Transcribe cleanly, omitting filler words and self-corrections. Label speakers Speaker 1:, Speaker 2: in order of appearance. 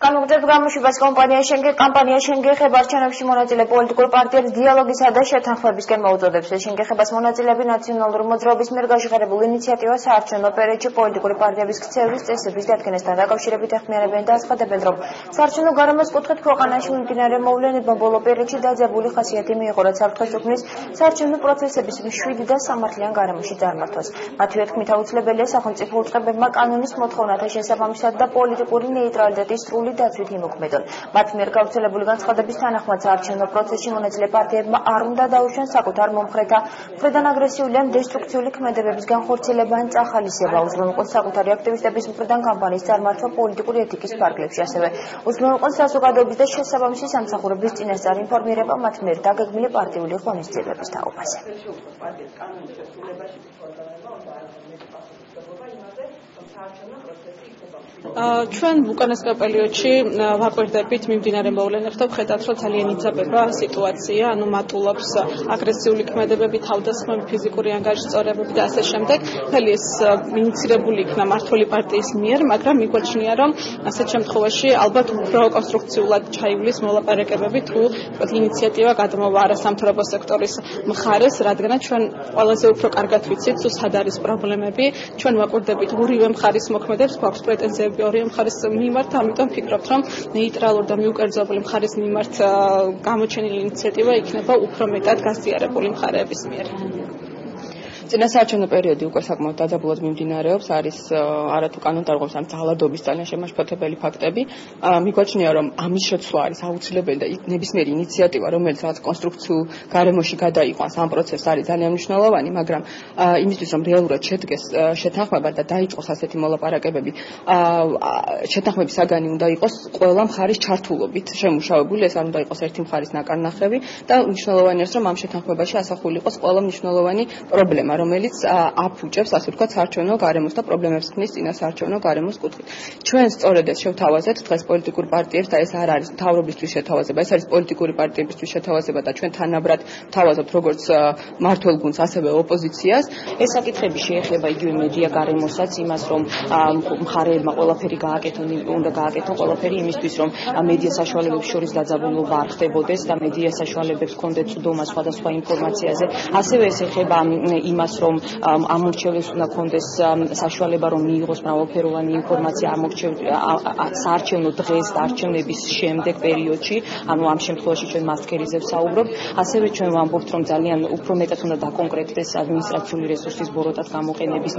Speaker 1: განუგრძელებ გამოშვებას კამპანია შენგეხება არჩევნებში მონაწილე პოლიტიკურ პარტიებს დიალოგისა და შეთანხმებისკენ მოუწოდებს. შენგეხებას მონაწილეები ნაციონალური მოძრაობის მიერ გაჟღერებულ ინიციატივას საარჩევნო პერიოდში პოლიტიკური პარტიების ქცევის წესების დადგენასთან დაკავშირებით ეხმიანებიან და აცხადებენ, რომ საარჩევნო გარემოს კუთხით ქვეყანაში მიმდინარე მოვლენებმა ბოლო პერიოდში დაძაბული ხასიათი მიიღო, რაც საფრთხეს უქმნის საარჩევნო პროცესების მშვიდი და სამართლიან გარემოში წარმართვას. მათივე თქმით, აუცილებელია სახელმწიფო უწყებებმა კანონის მოთხოვნათა შესაბამისად და პოლიტიკური ნეიტრალიტეტის სრული დაცვით იმოქმედონ. მათ მიერ გავრცელებული განცხადების თანახმად საარჩევნო პროცესში მონაწილე პარტიებმა არ უნდა დაუშვან საკუთარ მომხრეთა მხრიდან აგრესიული ან დესტრუქციული ქმედებების განხორციელება ან წახალისება, უზრუნველყოს საკუთარი აქტივისტების მხრიდან კამპანიის წარმართვა პოლიტიკური ეთიკის ფარგლებში, ასევე უზრუნველყოს საზოგადოების და შესაბამისი სამსახურების წინასწარ ინფორმირება მათ მიერ დაგეგმილი პარტიული ღონისძიებების თაობაზე.
Speaker 2: ჩვენ უკანასკნელ პერიოდში ვაკვირდებით მიმდინარე მოვლენებს და ვხედავთ, რომ ძალიან იძაბება სიტუაცია, ანუ მატულობს აგრესიული ქმედებები, თავდასხმები, ფიზიკური ანგარიშწორებები და ასე შემდეგ. მთელი ეს ინიცირებული იქნა მმართველი პარტიის მიერ, მაგრამ მიგვაჩნია, რომ ასეთ შემთხვევაში ალბათ უფრო კონსტრუქციულად ჩაივლის მოლაპარაკებები თუ ინიციატივა გადმოვა არასამთავრობო სექტორის მხარეს, რადგან ჩვენ ყველაზე უფრო კარგად ვიცით, თუ სად არის პრობლემები. ჩვენ ვაკვირდებით ორივე მხარის მოქმედებს, გვაქვს პრეტენზიები ორივე მხარის მიმართ, ამიტომ ვფიქრობთ, რომ ნეიტრალური და მიუკერძოებული მხარის მიმართ გამოჩენილი ინიციატივა იქნება უფრო მეტად გაზიარებული მხარეების მიერ.
Speaker 3: წინასაარჩევნო პერიოდი უკვე საკმაოდ დაძაბულად მიმდინარეობს, არის არათუ კანონდარღვევას ან ძალადობის ძალიან შემაშფოთებელი ფაქტები. მიგვაჩნია, რომ ამის შეცვლა არის აუცილებელი და ნებისმიერი ინიციატივა, რომელიც რაღაც კონსტრუქციულ გარემოში გადაიყვანს ამ პროცესს, არის ძალიან მნიშვნელოვანი, მაგრამ იმისთვის, რომ რეალურად შედგეს შეთანხმება და დაიწყოს ასეთი მოლაპარაკებები, შეთანხმების საგანი უნდა იყოს ყველა მხარის ჩართულობით შემუშავებული, ეს არ უნდა იყოს ერთი მხარის ნაკარნახევი და მნიშვნელოვანია, რომ ამ შეთანხმებაში ასახული იყოს ყველა მნიშვნელოვანი პრობლემა, რომელიც აფუჭებს, ასე ვთქვათ, საარჩევნო გარემოს და პრობლემებს ქმნის წინა საარჩევნო გარემოს კუთხით. ჩვენ სწორედ ეს შევთავაზეთ დღეს პოლიტიკურ პარტიებს და ეს არ არის მთავრობისთვის შეთავაზება, ეს არის პოლიტიკური პარტიებისთვის შეთავაზება და ჩვენ თანაბრად ვთავაზობთ როგორც მმართველ გუნდს, ასევე ოპოზიციას.
Speaker 4: ეს საკითხები შეეხება იგივე მედია გარემოსაც, იმას, რომ მხარეებმა ყველაფერი უნდა გააკეთონ ყველაფერი იმისთვის, რომ მედია საშუალებებს შორის დაძაბულობა არ ხდებოდეს და მედია საშუალებებს ჰქონდეთ წვდომა სხვადასხვა ინფორმაციაზე. ასევე ეს ეხება იმას, რომ ამ მრჩეველს უნდა ჰქონდეს საშუალება, რომ მიიღოს მრავალფეროვანი ინფორმაცია საარჩევნო დღეს და არჩევნების შემდეგ პერიოდში, ანუ ამ შემთხვევაში ჩვენ მასკერიზე ვსაუბრობ. ასევე ჩვენ ვამბობთ, რომ ძალიან უფრო მეტად უნდა დაკონკრეტდეს ადმინისტრაციული რესურსის ბოროტად გამოყენების